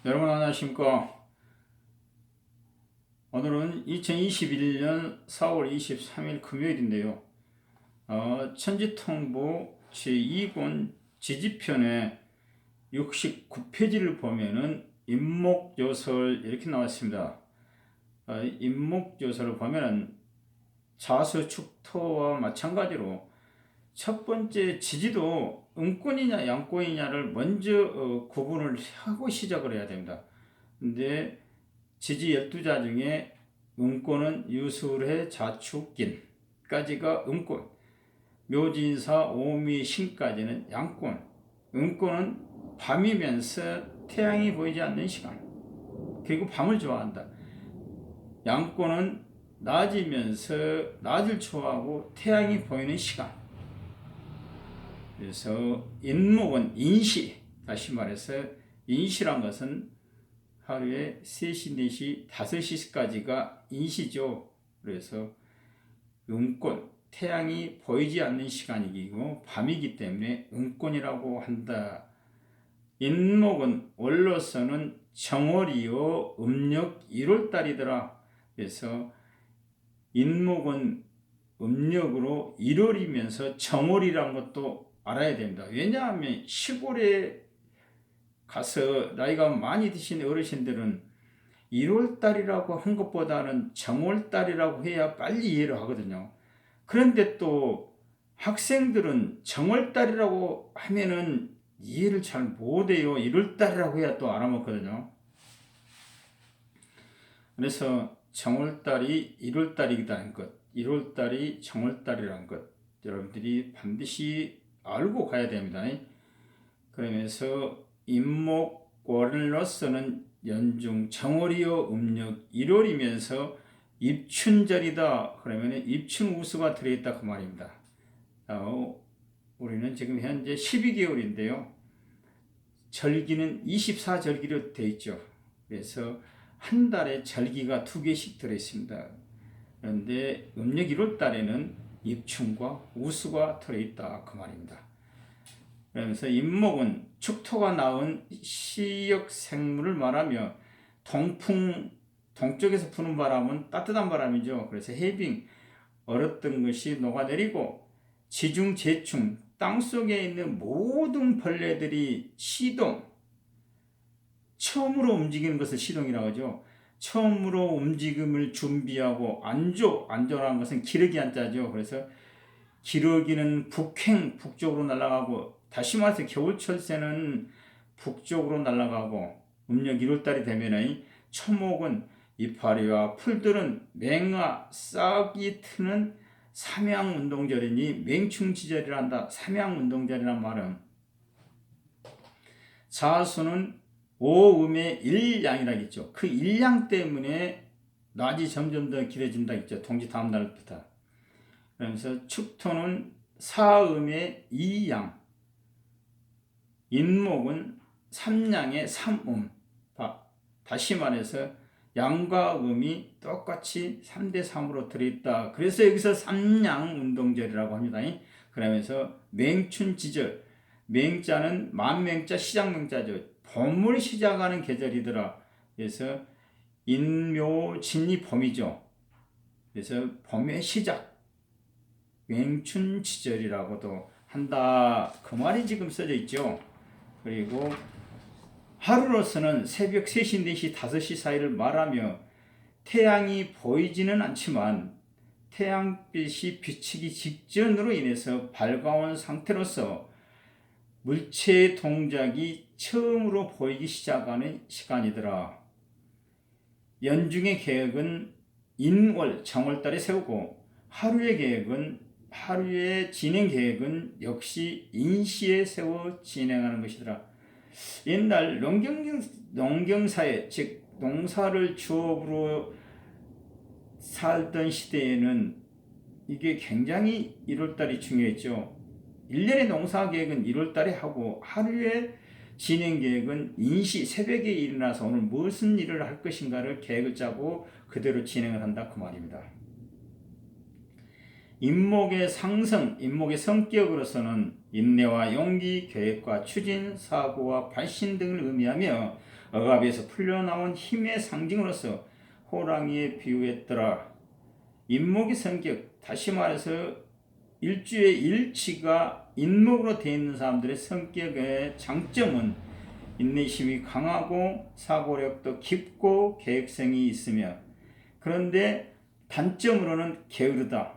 여러분 안녕하십니까? 오늘은 2021년 4월 23일 금요일인데요. 천지통보 제2권 지지편의 69페이지를 보면은 임목요설 이렇게 나왔습니다. 임목요설을 보면은 자수축토와 마찬가지로 첫 번째 지지도 음권이냐 양권이냐를 먼저 구분을 하고 시작을 해야 됩니다. 근데 지지 12자 중에 음권은 유술해 자축긴까지가 음권, 묘진사 오미신까지는 양권. 음권은 밤이면서 태양이 보이지 않는 시간, 그리고 밤을 좋아한다. 양권은 낮이면서 낮을 좋아하고 태양이 보이는 시간. 그래서 인목은 인시, 다시 말해서 인시란 것은 하루에 3시, 4시, 5시까지가 인시죠. 그래서 음권, 태양이 보이지 않는 시간이고 밤이기 때문에 음권이라고 한다. 인목은 원로서는 정월이요 음력 1월달이더라. 그래서 인목은 음력으로 1월이면서 정월이라는 것도 알아야 됩니다. 왜냐하면 시골에 가서 나이가 많이 드신 어르신들은 1월달이라고 한 것보다는 정월달이라고 해야 빨리 이해를 하거든요. 그런데 또 학생들은 정월달이라고 하면은 이해를 잘 못해요. 1월달이라고 해야 또 알아먹거든요. 그래서 정월달이 1월달이라는 것, 1월달이 정월달이라는 것, 여러분들이 반드시 알고 가야 됩니다. 그러면서 임목월로서는 연중 정월이요 음력 1월이면서 입춘절이다. 그러면 입춘우수가 들어있다 그 말입니다. 우리는 지금 현재 12개월인데요. 절기는 24절기로 되어 있죠. 그래서 한 달에 절기가 2개씩 들어있습니다. 그런데 음력 1월 달에는 입춘과 우수가 들어있다 그 말입니다. 그러면서 임목은 축토가 낳은 시역 생물을 말하며 동쪽에서 부는 바람은 따뜻한 바람이죠. 그래서 해빙, 얼었던 것이 녹아내리고 지중, 제충, 땅속에 있는 모든 벌레들이 시동, 처음으로 움직이는 것을 시동이라고 하죠. 처음으로 움직임을 준비하고 안조라는 것은 기러기 한자죠. 그래서 기러기는 북쪽으로 날아가고, 다시 말해서 겨울철 새는 북쪽으로 날아가고, 음력 1월달이 되면 초목은 이파리와 풀들은 맹아 싹이 트는 삼양운동절이니 맹충지절이라 한다. 삼양운동절이란 말은 자수는 오음의 일양이라 했죠. 그 일양 때문에 낮이 점점 더 길어진다 했죠. 동지 다음 날부터. 그러면서 축토는 사음의 이양, 인목은 삼양의 삼음. 다시 말해서 양과 음이 똑같이 3대3으로 들어있다. 그래서 여기서 삼양운동절이라고 합니다. 그러면서 맹춘지절, 맹자는 만맹자, 시작맹자죠. 봄을 시작하는 계절이더라. 그래서 인묘진이 봄이죠. 그래서 봄의 시작, 맹춘지절이라고도 한다. 그 말이 지금 써져 있죠. 그리고 하루로서는 새벽 3시, 4시, 5시 사이를 말하며 태양이 보이지는 않지만 태양빛이 비치기 직전으로 인해서 밝아온 상태로서 물체의 동작이 처음으로 보이기 시작하는 시간이더라. 연중의 계획은 인월, 정월달에 세우고 하루의 진행 계획은 역시 인시에 세워 진행하는 것이더라. 옛날 농경사회, 즉 농사를 주업으로 살던 시대에는 이게 굉장히 1월달이 중요했죠. 1년의 농사 계획은 1월달에 하고 하루의 진행 계획은 인시, 새벽에 일어나서 오늘 무슨 일을 할 것인가를 계획을 짜고 그대로 진행을 한다 그 말입니다. 인목의 상성, 인목의 성격으로서는 인내와 용기, 계획과 추진, 사고와 발신 등을 의미하며 억압에서 풀려나온 힘의 상징으로서 호랑이에 비유했더라. 인목의 성격, 다시 말해서 일주의 일치가 인목으로 되어 있는 사람들의 성격의 장점은 인내심이 강하고 사고력도 깊고 계획성이 있으며, 그런데 단점으로는 게으르다.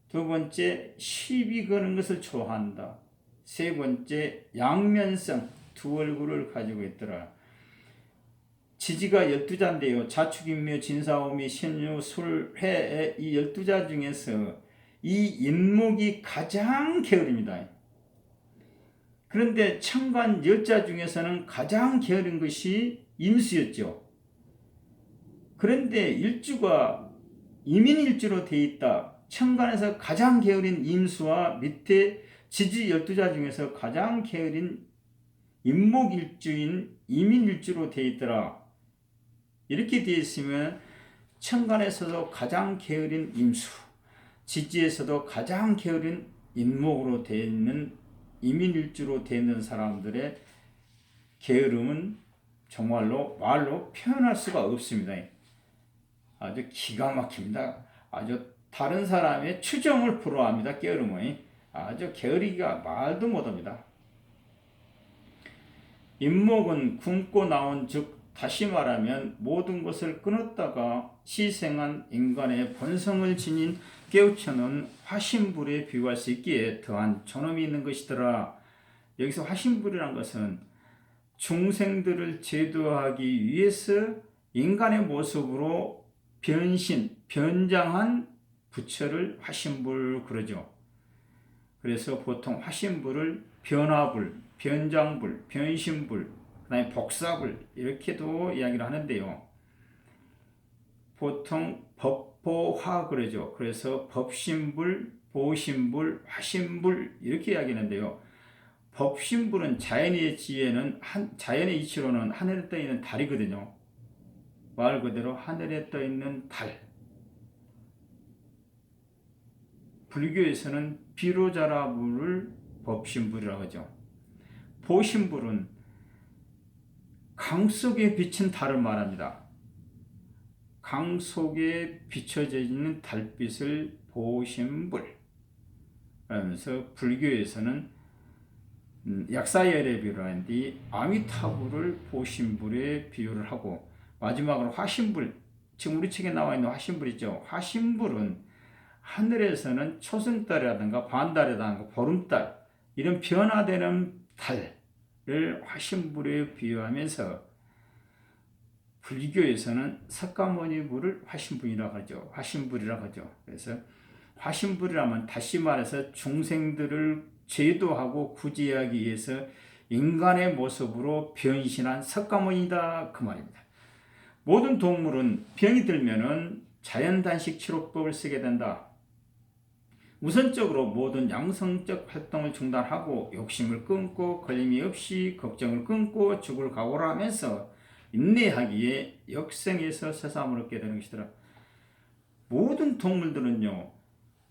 두 번째, 시비 거는 것을 좋아한다. 세 번째, 양면성, 두 얼굴을 가지고 있더라. 지지가 12자인데요. 자축인묘, 진사오미, 신유, 술, 해, 이 12자 중에서 이 인목이 가장 게으릅니다. 그런데 천간 10자 중에서는 가장 게으른 것이 임수였죠. 그런데 일주가 이민일주로 되어 있다. 천간에서 가장 게으른 임수와 밑에 지지 12자 중에서 가장 게으른 임목일주인 이민일주로 되어 있더라. 이렇게 되어 있으면 천간에서도 가장 게으른 임수, 지지에서도 가장 게으른 인목으로 되어 있는 이민일주로 되어 있는 사람들의 게으름은 정말로 말로 표현할 수가 없습니다. 아주 기가 막힙니다. 아주 다른 사람의 추정을 불허합니다. 게으름은 아주 게으르기가 말도 못합니다. 인목은 굶고 나온 즉 다시 말하면 모든 것을 끊었다가 희생한 인간의 본성을 지닌 깨우쳐놓은 화신불에 비유할 수 있기에 더한 존엄이 있는 것이더라. 여기서 화신불이란 것은 중생들을 제도하기 위해서 인간의 모습으로 변장한 부처를 화신불 그러죠. 그래서 보통 화신불을 변화불, 변장불, 변신불, 그 다음에 복사불 이렇게도 이야기를 하는데요. 보통 법보화 그러죠. 그래서 법신불, 보신불, 화신불 이렇게 이야기하는데요. 법신불은 자연의 지혜는 자연의 이치로는 하늘에 떠 있는 달이거든요. 말 그대로 하늘에 떠 있는 달. 불교에서는 비로자라불을 법신불이라고 하죠. 보신불은 강 속에 비친 달을 말합니다. 강 속에 비춰져 있는 달빛을 보신불. 그러면서 불교에서는 약사열에 비유한 뒤 아미타불을 보신불에 비유를 하고, 마지막으로 화신불, 지금 우리 책에 나와 있는 화신불 있죠. 화신불은 하늘에서는 초승달이라든가 반달이라든가 보름달 이런 변화되는 달을 화신불에 비유하면서 불교에서는 석가모니불을 화신불이라고 하죠. 화신불이라고 하죠. 그래서 화신불이라면 다시 말해서 중생들을 제도하고 구제하기 위해서 인간의 모습으로 변신한 석가모니다 그 말입니다. 모든 동물은 병이 들면은 자연단식 치료법을 쓰게 된다. 우선적으로 모든 양성적 활동을 중단하고 욕심을 끊고 걸림이 없이 걱정을 끊고 죽을 각오를 하면서 인내하기에 역생에서 새삼을 얻게 되는 것이더라. 모든 동물들은요,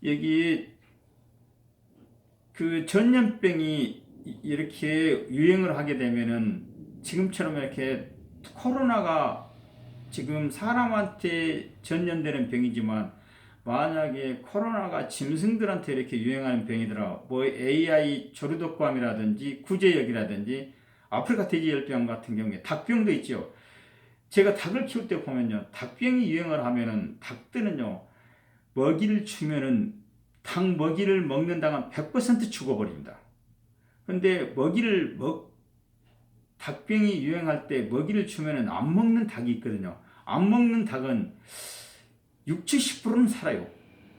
여기 그 전염병이 이렇게 유행을 하게 되면은 지금처럼 이렇게 코로나가 지금 사람한테 전염되는 병이지만 만약에 코로나가 짐승들한테 이렇게 유행하는 병이더라. 뭐 AI 조류독감이라든지 구제역이라든지 아프리카 돼지열병 같은 경우에 닭병도 있죠. 제가 닭을 키울 때 보면요, 닭병이 유행을 하면은 닭들은요 먹이를 주면은 닭 먹이를 먹는다면 100% 죽어버립니다. 근데 닭병이 유행할 때 먹이를 주면은 안 먹는 닭이 있거든요. 안 먹는 닭은 60, 70%는 살아요.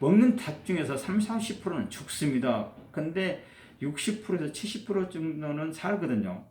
먹는 닭 중에서 30, 40%는 죽습니다. 근데 60%에서 70% 정도는 살거든요.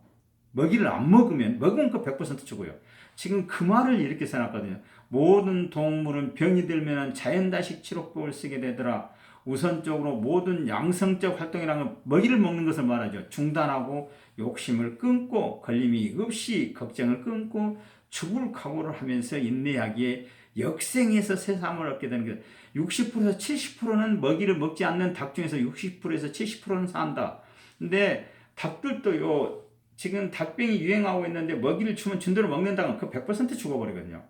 먹이를 안 먹으면, 먹으면 그 100% 죽어요. 지금 그 말을 이렇게 써놨거든요. 모든 동물은 병이 들면 자연단식 치료법을 쓰게 되더라. 우선적으로 모든 양성적 활동이라는 건 먹이를 먹는 것을 말하죠. 중단하고 욕심을 끊고 걸림이 없이 걱정을 끊고 죽을 각오를 하면서 인내하기에 역생에서 새삼을 얻게 되는 것. 60%에서 70%는 먹이를 먹지 않는 닭 중에서 60%에서 70%는 산다. 근데 닭들도요, 지금 닭병이 유행하고 있는데 먹이를 주면 준 대로 먹는다면 그 100% 죽어버리거든요.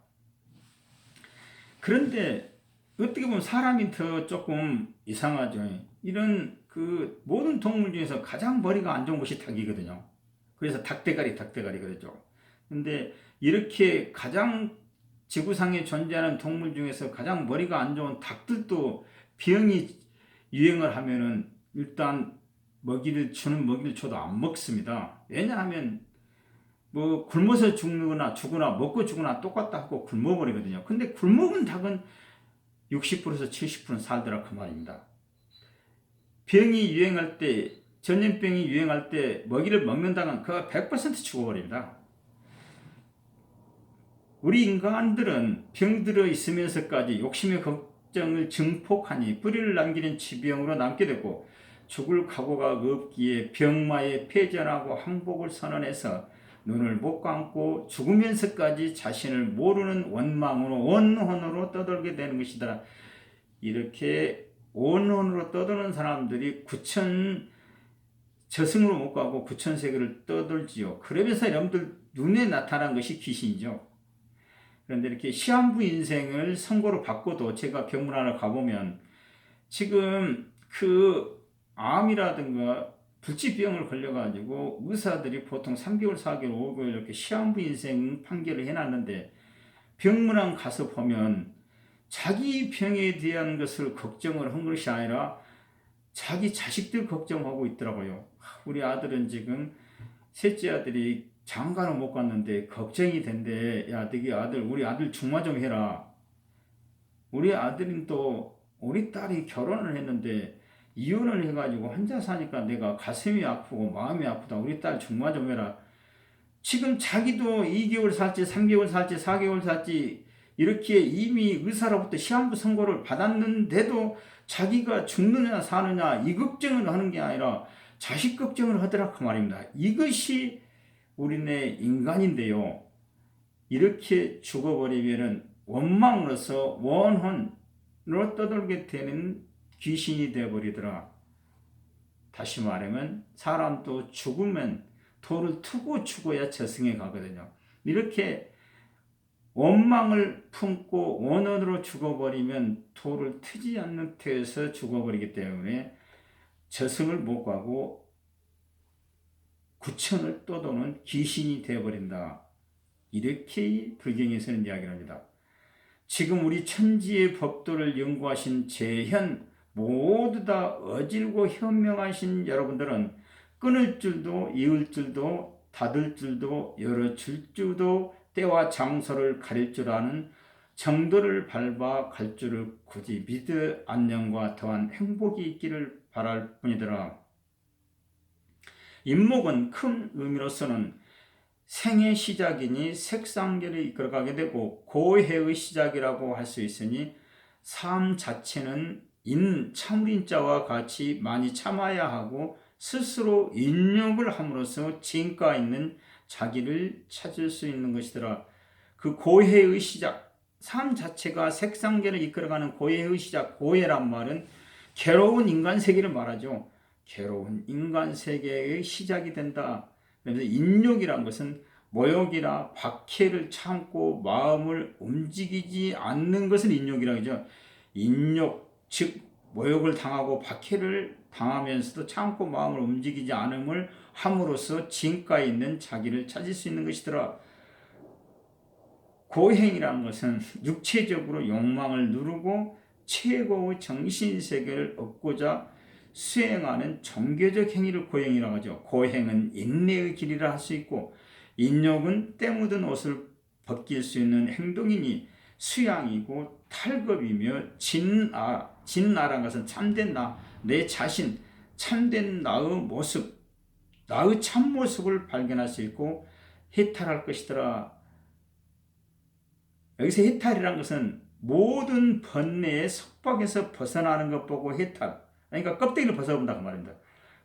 그런데 어떻게 보면 사람이 더 조금 이상하죠. 이런 그 모든 동물 중에서 가장 머리가 안 좋은 것이 닭이거든요. 그래서 닭대가리 그러죠. 근데 이렇게 가장 지구상에 존재하는 동물 중에서 가장 머리가 안 좋은 닭들도 병이 유행을 하면은 일단 먹이를 줘도 안 먹습니다. 왜냐하면 뭐 굶어서 죽거나 먹고 죽거나 똑같다 하고 굶어버리거든요. 근데 굶어본 닭은 60%에서 70% 살더라 그 말입니다. 병이 유행할 때, 전염병이 유행할 때 먹이를 먹는다면 그가 100% 죽어버립니다. 우리 인간들은 병들어 있으면서까지 욕심의 걱정을 증폭하니 뿌리를 남기는 지병으로 남게 되고 죽을 각오가 없기에 병마에 패전하고 항복을 선언해서 눈을 못 감고 죽으면서까지 자신을 모르는 원혼으로 떠돌게 되는 것이다. 이렇게 원혼으로 떠도는 사람들이 저승으로 못 가고 구천세계를 떠돌지요. 그러면서 여러분들 눈에 나타난 것이 귀신이죠. 그런데 이렇게 시한부 인생을 선고로 바꿔도 제가 병문 하나 가보면 지금 그 암이라든가 불치병을 걸려가지고 의사들이 보통 3개월, 4개월, 5개월 이렇게 시한부 인생 판결을 해놨는데 병문안 가서 보면 자기 병에 대한 것을 걱정을 한 것이 아니라 자기 자식들 걱정하고 있더라고요. 우리 아들은 지금 셋째 아들이 장가를 못 갔는데 걱정이 된대. 야, 우리 아들 중마 좀 해라. 우리 아들은 또 우리 딸이 결혼을 했는데 이혼을 해가지고 혼자 사니까 내가 가슴이 아프고 마음이 아프다. 우리 딸 중마 좀 해라. 지금 자기도 2개월 살지 3개월 살지 4개월 살지 이렇게 이미 의사로부터 시한부 선고를 받았는데도 자기가 죽느냐 사느냐 이 걱정을 하는 게 아니라 자식 걱정을 하더라 그 말입니다. 이것이 우리네 인간인데요. 이렇게 죽어버리면은 원망으로서 원혼으로 떠돌게 되는 귀신이 되어버리더라. 다시 말하면 사람도 죽으면 돌을 투고 죽어야 저승에 가거든요. 이렇게 원망을 품고 원혼으로 죽어버리면 돌을 트지 않는 태에서 죽어버리기 때문에 저승을 못 가고 구천을 떠도는 귀신이 되어버린다. 이렇게 불경에서는 이야기를 합니다. 지금 우리 천지의 법도를 연구하신 재현 모두 다 어질고 현명하신 여러분들은 끊을 줄도 이을 줄도 닫을 줄도 열어줄 줄도 때와 장소를 가릴 줄 아는 정도를 밟아 갈 줄을 굳이 믿어 안녕과 더한 행복이 있기를 바랄 뿐이더라. 임목은 큰 의미로서는 생의 시작이니 색상계를 이끌어가게 되고 고해의 시작이라고 할 수 있으니 삶 자체는 참인자와 같이 많이 참아야 하고 스스로 인욕을 함으로써 진가 있는 자기를 찾을 수 있는 것이더라. 그 고해의 시작, 삶 자체가 색상계를 이끌어가는 고해의 시작, 고해란 말은 괴로운 인간 세계를 말하죠. 괴로운 인간 세계의 시작이 된다. 그래서 인욕이란 것은 모욕이나 박해를 참고 마음을 움직이지 않는 것을 인욕이라고 하죠. 인욕, 즉 모욕을 당하고 박해를 당하면서도 참고 마음을 움직이지 않음을 함으로써 진가 있는 자기를 찾을 수 있는 것이더라. 고행이라는 것은 육체적으로 욕망을 누르고 최고의 정신세계를 얻고자 수행하는 종교적 행위를 고행이라고 하죠. 고행은 인내의 길이라 할 수 있고 인욕은 때 묻은 옷을 벗길 수 있는 행동이니 수양이고 탈급이며 진나라는 것은 참된 나, 내 자신, 참된 나의 모습, 나의 참모습을 발견할 수 있고 해탈할 것이더라. 여기서 해탈이라는 것은 모든 번뇌의 속박에서 벗어나는 것 보고 해탈, 그러니까 껍데기를 벗어본다고 말입니다.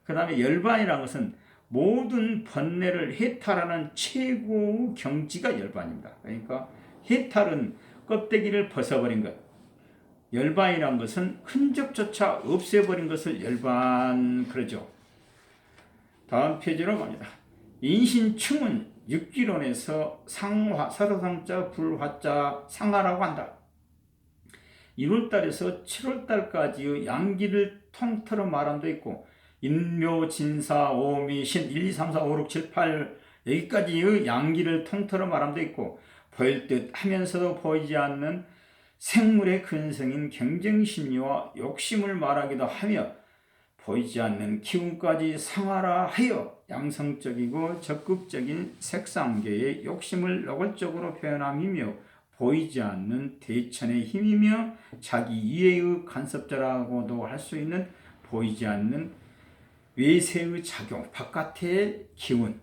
그 다음에 열반이라는 것은 모든 번뇌를 해탈하는 최고 경지가 열반입니다. 그러니까 해탈은 껍데기를 벗어버린 것, 열반이라는 것은 흔적조차 없애버린 것을 열반 그러죠. 다음 페이지로 갑니다. 인신충은 육기론에서 상화, 서로상자 불화자 상하라고 한다. 1월달에서 7월달까지의 양기를 통틀어 말함도 있고 인묘, 진사, 오미, 신 1, 2, 3, 4, 5, 6, 7, 8 여기까지의 양기를 통틀어 말함도 있고 보일 듯 하면서도 보이지 않는 생물의 근성인 경쟁심리와 욕심을 말하기도 하며 보이지 않는 기운까지 상하라 하여 양성적이고 적극적인 색상계의 욕심을 노골적으로 표현함이며 보이지 않는 대천의 힘이며 자기 이해의 간섭자라고도 할 수 있는 보이지 않는 외세의 작용, 바깥의 기운,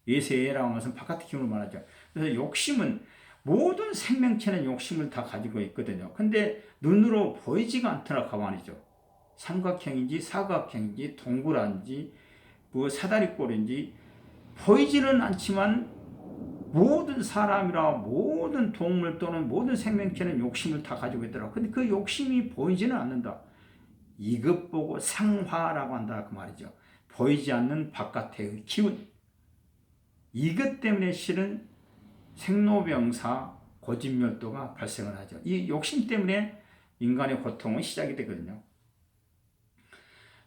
외세라고 하는 것은 바깥의 기운을 말하죠. 그래서 욕심은 모든 생명체는 욕심을 다 가지고 있거든요. 근데 눈으로 보이지가 않더라 가만히죠. 삼각형인지 사각형인지 동그란지 뭐 사다리꼴인지 보이지는 않지만 모든 사람이라 모든 동물 또는 모든 생명체는 욕심을 다 가지고 있더라. 근데 그 욕심이 보이지는 않는다. 이것 보고 상화라고 한다 그 말이죠. 보이지 않는 바깥의 기운. 이것 때문에 실은 생로병사 고진멸도가 발생을 하죠. 이 욕심 때문에 인간의 고통은 시작이 되거든요.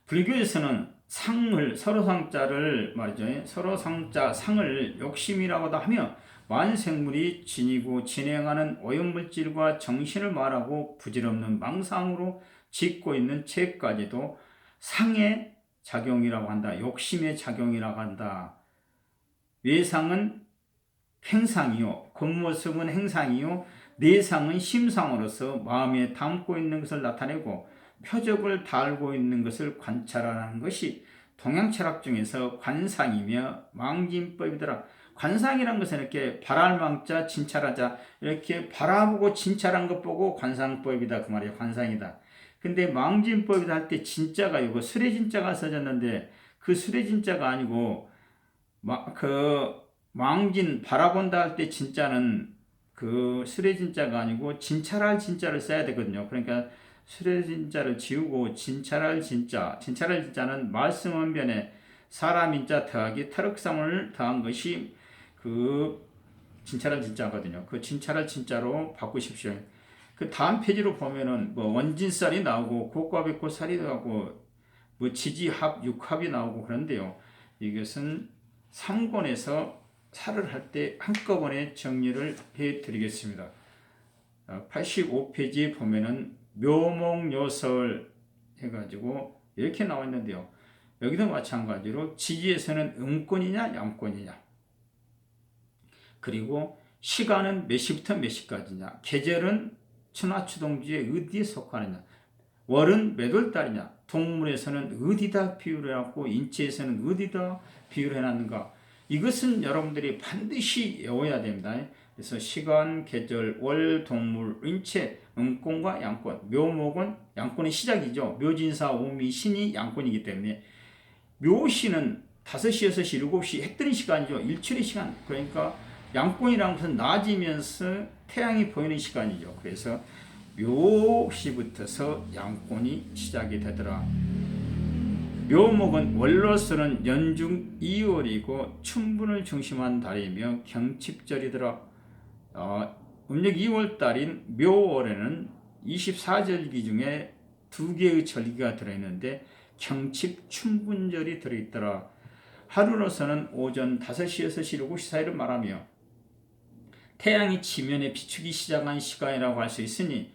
불교에서는 상을 서로상자를 말이죠. 서로상자 상을 욕심이라고도 하며 만생물이 지니고 진행하는 오염물질과 정신을 말하고 부질없는 망상으로 짓고 있는 죄까지도 상의 작용이라고 한다. 욕심의 작용이라고 한다. 외상은 행상이요, 겉모습은 행상이요, 내상은 심상으로서 마음에 담고 있는 것을 나타내고 표적을 달고 있는 것을 관찰하는 것이 동양철학 중에서 관상이며 망진법이더라. 관상이란 것은 이렇게 바랄망자 진찰하자 이렇게 바라보고 진찰한 것 보고 관상법이다 그 말이에요. 관상이다. 근데 망진법이다 할 때 진짜가 이거 수레진자가 써졌는데 그 수레진자가 아니고 망진 바라본다 할 때 진짜는 그 수레진자가 아니고 진찰할 진짜를 써야 되거든요. 그러니까 수레진자를 지우고 진찰할 진짜는 말씀 언변에 사람 인자 더하기 터럭삼을 더한 것이 그 진찰할 진짜거든요. 그 진찰할 진짜로 바꾸십시오. 그 다음 페이지로 보면은 뭐 원진살이 나오고 고과백고살이 나오고 뭐 지지합, 육합이 나오고 그런데요. 이것은 3권에서 살을 할 때 한꺼번에 정리를 해 드리겠습니다. 85페이지 보면은 묘목요설 해가지고 이렇게 나와 있는데요. 여기도 마찬가지로 지지에서는 음권이냐 양권이냐, 그리고 시간은 몇 시부터 몇 시까지냐, 계절은春夏秋冬주에 어디에 속하느냐, 월은 몇 월달이냐, 동물에서는 어디다 비유를 해놨고 인체에서는 어디다 비유를 해놨는가, 이것은 여러분들이 반드시 외워야 됩니다. 그래서 시간, 계절, 월, 동물, 인체, 음권과 양권, 묘목은 양권의 시작이죠. 묘진사, 오미, 신이 양권이기 때문에 묘시는 5시, 6시, 7시 해 뜨는 시간이죠. 일출의 시간. 그러니까 양권이라는 것은 낮이면서 태양이 보이는 시간이죠. 그래서 묘시부터서 양권이 시작이 되더라. 묘목은 원로서는 연중 2월이고 춘분을 중심한 달이며 경칩절이더라. 음력 2월달인 묘월에는 24절기 중에 2개의 절기가 들어있는데 경칩 춘분절이 들어있더라. 하루로서는 오전 5시, 6시, 7시 사이를 말하며 태양이 지면에 비추기 시작한 시간이라고 할 수 있으니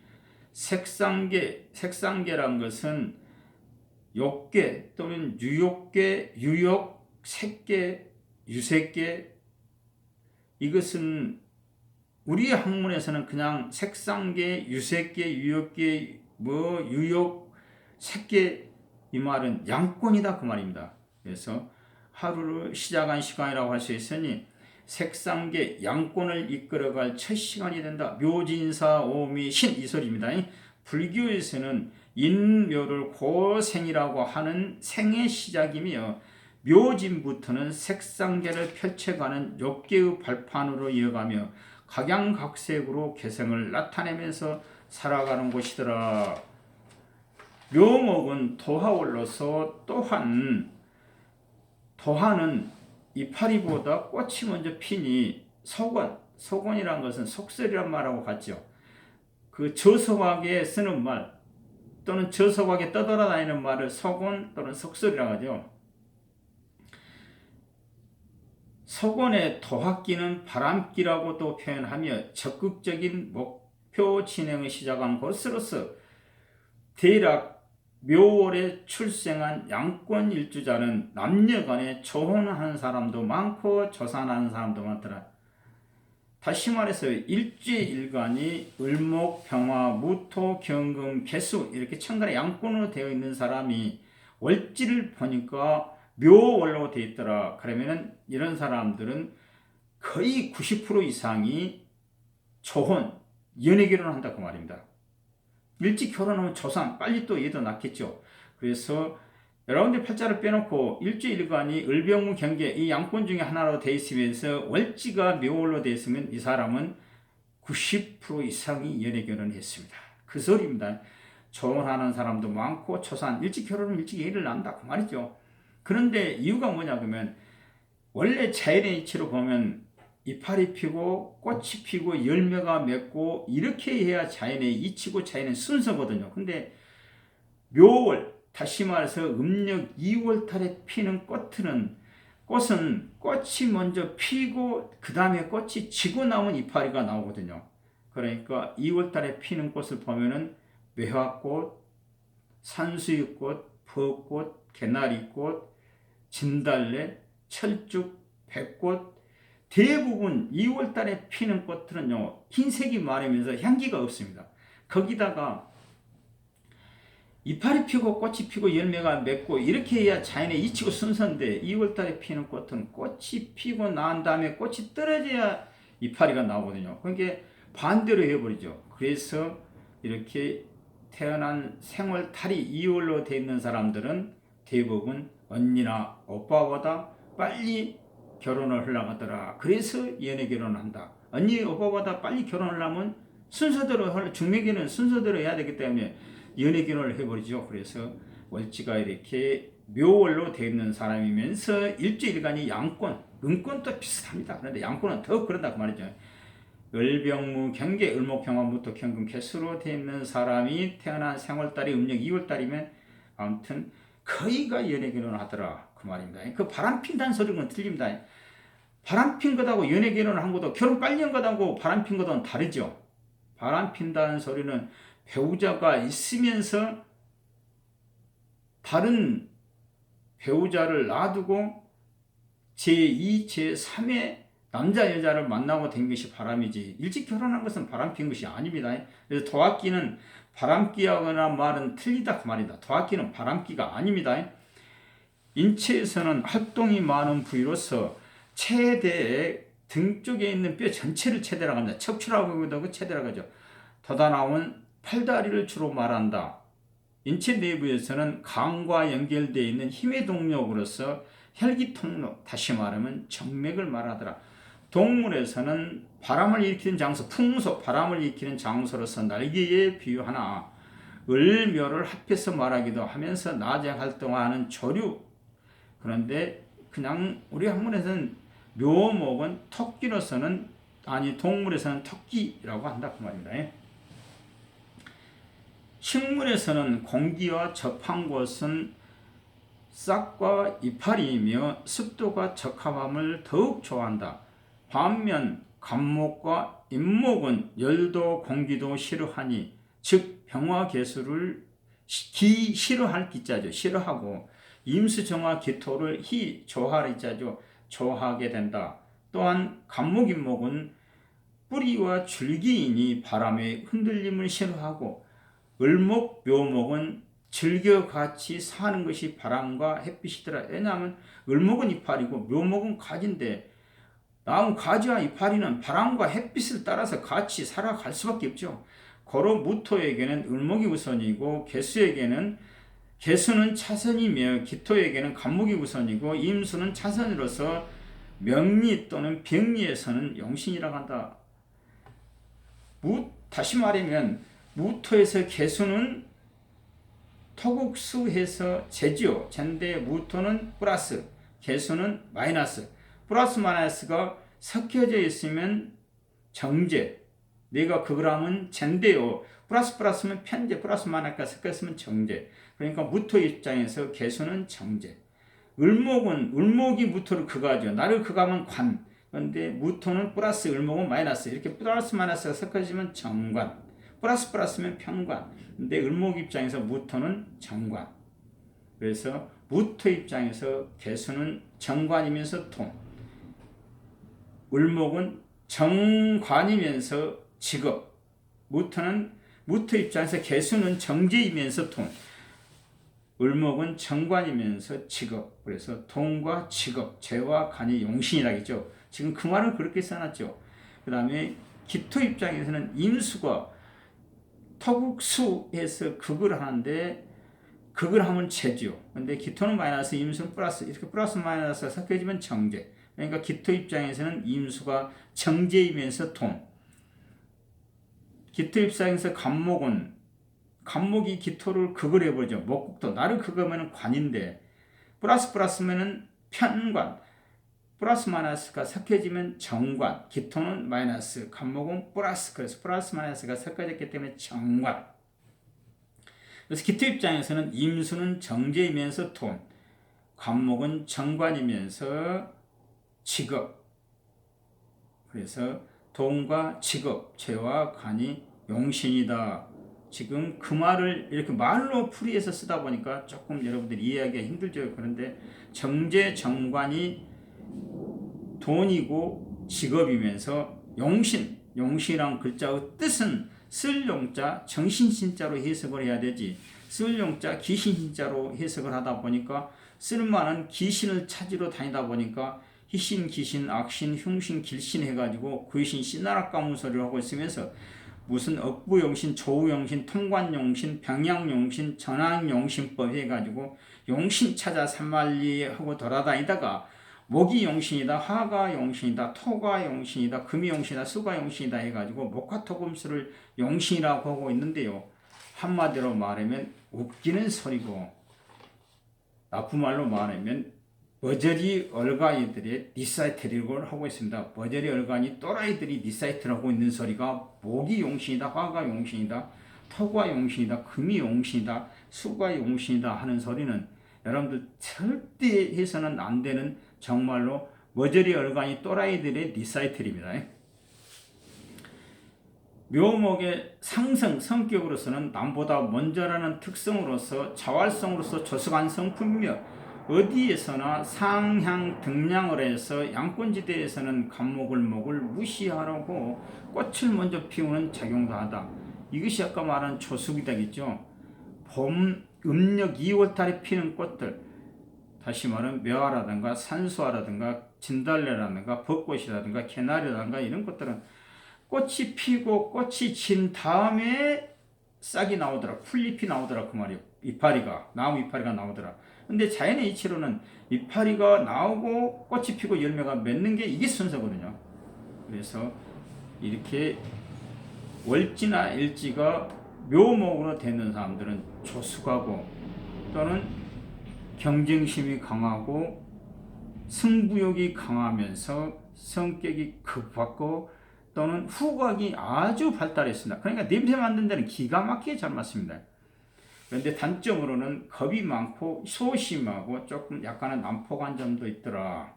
색상계란 것은 욕계 또는 유욕계, 유욕, 색계, 유색계, 이것은 우리 학문에서는 그냥 색상계, 유색계, 유욕계, 유욕, 색계, 이 말은 양권이다 그 말입니다. 그래서 하루를 시작한 시간이라고 할 수 있으니 색상계, 양권을 이끌어갈 첫 시간이 된다. 묘진사, 오미, 신 이 소리입니다. 불교에서는 인묘를 고생이라고 하는 생의 시작이며 묘진부터는 색상계를 펼쳐가는 욕계의 발판으로 이어가며 각양각색으로 개성을 나타내면서 살아가는 곳이더라. 묘목은 도화월로서 또한 도화는 이파리보다 꽃이 먼저 피니 속언이란 것은 속설이란 말하고 같죠. 그 저속하게 쓰는 말 또는 저속하게 떠돌아다니는 말을 속언 또는 속설이라고 하죠. 속언의 도학기는 바람기라고도 표현하며 적극적인 목표 진행을 시작한 것으로서 대략 묘월에 출생한 양권 일주자는 남녀간에 조혼하는 사람도 많고 조산하는 사람도 많더라. 다시 말해서 일주일간이 을목, 병화, 무토, 경금, 개수 이렇게 천간에 양권으로 되어 있는 사람이 월지를 보니까 묘월로 되어 있더라. 그러면은 이런 사람들은 거의 90% 이상이 조혼, 연애 결혼을 한다 그 말입니다. 일찍 결혼하면 조산, 빨리 또 얘도 낳겠죠. 그래서 여러분들 팔자를 빼놓고 일주일간이 을병무 경계 이 양권 중에 하나로 되어 있으면서 월지가 묘월로 되어 있으면 이 사람은 90% 이상이 연애 결혼을 했습니다. 그 소리입니다. 조혼하는 사람도 많고 초산, 일찍 결혼하면 일찍 애를 낳는다 그 말이죠. 그런데 이유가 뭐냐 그러면 원래 자연의 이치로 보면 이파리 피고 꽃이 피고 열매가 맺고 이렇게 해야 자연의 이치고 자연의 순서거든요. 근데 묘월 다시 말해서 음력 2월 달에 피는 꽃은 꽃이 먼저 피고 그 다음에 꽃이 지고 나면 이파리가 나오거든요. 그러니까 2월 달에 피는 꽃을 보면은 매화꽃, 산수유꽃, 벚꽃, 개나리꽃, 진달래, 철쭉, 백꽃 대부분 2월 달에 피는 꽃들은요 흰색이 많으면서 향기가 없습니다. 거기다가 이파리 피고 꽃이 피고 열매가 맺고 이렇게 해야 자연의 이치고 순서인데 2월 달에 피는 꽃은 꽃이 피고 난 다음에 꽃이 떨어져야 이파리가 나오거든요. 그러니까 반대로 해버리죠. 그래서 이렇게 태어난 생월달이 2월로 되어 있는 사람들은 대부분 언니나 오빠보다 빨리 결혼을 하려고 하더라. 그래서 연애 결혼을 한다. 언니 오빠보다 빨리 결혼을 하면 순서대로 중매기는 순서대로 해야 되기 때문에 연애 결혼을 해버리죠. 그래서 월지가 이렇게 묘월로 되어 있는 사람이면서 일주일간이 양권, 음권도 비슷합니다. 그런데 양권은 더 그런다 그 말이죠. 을병무 경계, 을목평화, 무토, 경금, 개수로 되어 있는 사람이 태어난 생월달이 음력 2월달이면 아무튼 거의가 연애 결혼을 하더라 그 말입니다. 그 바람 핀다는 소리는 틀립니다. 바람 핀 것하고 연애 결혼을 한 것도 결혼 빨리 한 것하고 바람 핀 것은 다르죠. 바람 핀다는 소리는 배우자가 있으면서 다른 배우자를 놔두고 제2, 제3의 남자 여자를 만나고 된 것이 바람이지 일찍 결혼한 것은 바람 핀 것이 아닙니다. 그래서 도학기는 바람기하거나 말은 틀리다 그 말이다. 도학기는 바람기가 아닙니다. 인체에서는 활동이 많은 부위로서 체대의 등 쪽에 있는 뼈 전체를 체대라고 합니다. 척추라고 하고 체대라고 하죠. 더 나온 팔다리를 주로 말한다. 인체 내부에서는 간과 연결되어 있는 힘의 동력으로서 혈기통로, 다시 말하면 정맥을 말하더라. 동물에서는 바람을 일으키는 장소, 풍소, 바람을 일으키는 장소로서 날개에 비유하나 을묘를 합해서 말하기도 하면서 낮에 활동하는 조류. 그런데 그냥 우리 학문에서는 묘목은 토끼로서는 동물에서는 토끼라고 한다 그 말입니다. 식물에서는 공기와 접한 곳은 싹과 이파리이며 습도가 적합함을 더욱 좋아한다. 반면 간목과 잇목은 열도 공기도 싫어하니 즉 병화개수를 싫어할 기자죠. 싫어하고 임수정화 기토를 좋아할 기자죠. 좋아하게 된다. 또한 간목 잇목은 뿌리와 줄기이니 바람의 흔들림을 싫어하고 을목 묘목은 즐겨 같이 사는 것이 바람과 햇빛이더라. 왜냐하면 을목은 이파리고 묘목은 가지인데 나온 가지와 이파리는 바람과 햇빛을 따라서 같이 살아갈 수밖에 없죠. 고로 무토에게는 을목이 우선이고 개수는 차선이며 기토에게는 간목이 우선이고 임수는 차선으로서 명리 또는 병리에서는 용신이라고 한다. 다시 말하면 무토에서 개수는 토국수해서 제지요. 젠데 무토는 플러스, 개수는 마이너스. 플러스 마이너스가 섞여져 있으면 정제. 내가 그걸 하면 젠데요. 플러스면 편제, 플러스 마이너스가 섞였으면 정제. 그러니까 무토 입장에서 개수는 정제. 을목이 무토를 극하죠. 나를 극하면 관. 그런데 무토는 플러스, 을목은 마이너스. 이렇게 플러스 마이너스가 섞어지면 정관. 플러스면 편관. 근데 을목 입장에서 무토는 정관. 그래서 무토 입장에서 개수는 정관이면서 돈. 을목은 정관이면서 직업. 무토 입장에서 개수는 정제이면서 돈. 을목은 정관이면서 직업. 그래서 돈과 직업, 재와 간이 용신이라겠죠. 지금 그 말은 그렇게 써놨죠. 그 다음에 기토 입장에서는 임수가 토국수해서 극을 하는데 극을 하면 재죠. 근데 기토는 마이너스, 임수는 플러스. 이렇게 플러스 마이너스가 섞여지면 정제. 그러니까 기토 입장에서는 임수가 정제이면서 돈. 기토 입장에서 간목이 기토를 극을 해버리죠. 목국도 나를 극하면 관인데 플러스면은 편관. 플러스 마이너스가 섞여지면 정관. 기토는 마이너스, 간목은 플러스. 그래서 플러스 마이너스가 섞여졌기 때문에 정관. 그래서 기토 입장에서는 임수는 정제이면서 돈, 간목은 정관이면서 직업. 그래서 돈과 직업, 재와 간이 용신이다. 지금 그 말을 이렇게 말로 풀이해서 쓰다 보니까 조금 여러분들이 이해하기가 힘들죠. 그런데 정제, 정관이 돈이고 직업이면서 용신이란 글자의 뜻은 쓸 용자 정신신자로 해석을 해야 되지, 쓸 용자 기신신자로 해석을 하다 보니까 쓸만한 기신을 찾으러 다니다 보니까 희신, 기신, 악신, 흉신, 길신 해가지고 귀신 씨나락 가문 소리를 하고 있으면서 무슨 억부용신, 조우용신, 통관용신, 병양용신, 전황용신법 해가지고 용신 찾아 산말리 하고 돌아다니다가 목이 용신이다, 화가 용신이다, 토가 용신이다, 금이 용신이다, 수가 용신이다 해가지고 목화토금수를 용신이라고 하고 있는데요. 한마디로 말하면 웃기는 소리고, 나쁜 말로 말하면 버저리 얼간이들의 리사이트를 하고 있습니다. 버저리 얼간이 또라이들이 리사이트를 하고 있는 소리가 목이 용신이다, 화가 용신이다, 토가 용신이다, 금이 용신이다, 수가 용신이다 하는 소리는 여러분들 절대 해서는 안 되는 정말로 머저리 얼간이 또라이들의 리사이틀입니다. 묘목의 상성, 성격으로서는 남보다 먼저라는 특성으로서 자활성으로서 조석한 성품이며 어디에서나 상향 등량을 해서 양권지대에서는 간목을 무시하라고 꽃을 먼저 피우는 작용도 하다. 이것이 아까 말한 조숙이 되겠죠. 봄 음력 2월달에 피는 꽃들, 다시 말하면 묘화라든가 산수화라든가 진달래라든가 벚꽃이라든가 개나리라든가 이런 것들은 꽃이 피고 꽃이 진 다음에 싹이 나오더라, 풀잎이 나오더라 그 말이에요. 이파리가, 나무 이파리가 나오더라. 근데 자연의 이치로는 이파리가 나오고 꽃이 피고 열매가 맺는 게 이게 순서거든요. 그래서 이렇게 월지나 일지가 묘목으로 되는 사람들은 조숙하고 또는 경쟁심이 강하고 승부욕이 강하면서 성격이 급하고 또는 후각이 아주 발달했습니다. 그러니까 냄새 맡는 데는 기가 막히게 잘 맞습니다. 그런데 단점으로는 겁이 많고 소심하고 조금 약간은 난폭한 점도 있더라.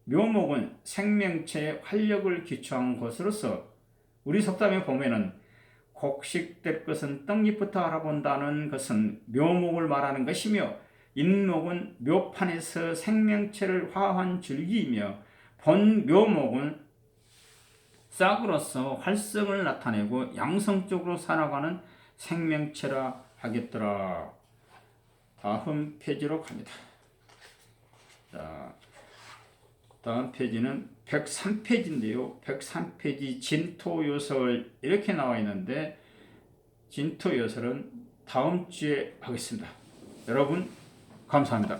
묘목은 생명체의 활력을 기초한 것으로서 우리 속담에 보면은 곡식될 것은 떡잎부터 알아본다는 것은 묘목을 말하는 것이며, 인목은 묘판에서 생명체를 화한 줄기이며 본 묘목은 싹으로서 활성을 나타내고 양성적으로 살아가는 생명체라 하겠더라. 다음 페이지로 갑니다. 자, 다음 페이지는 103페이지인데요. 103페이지 진토요설 이렇게 나와 있는데 진토요설은 다음 주에 하겠습니다. 여러분 감사합니다.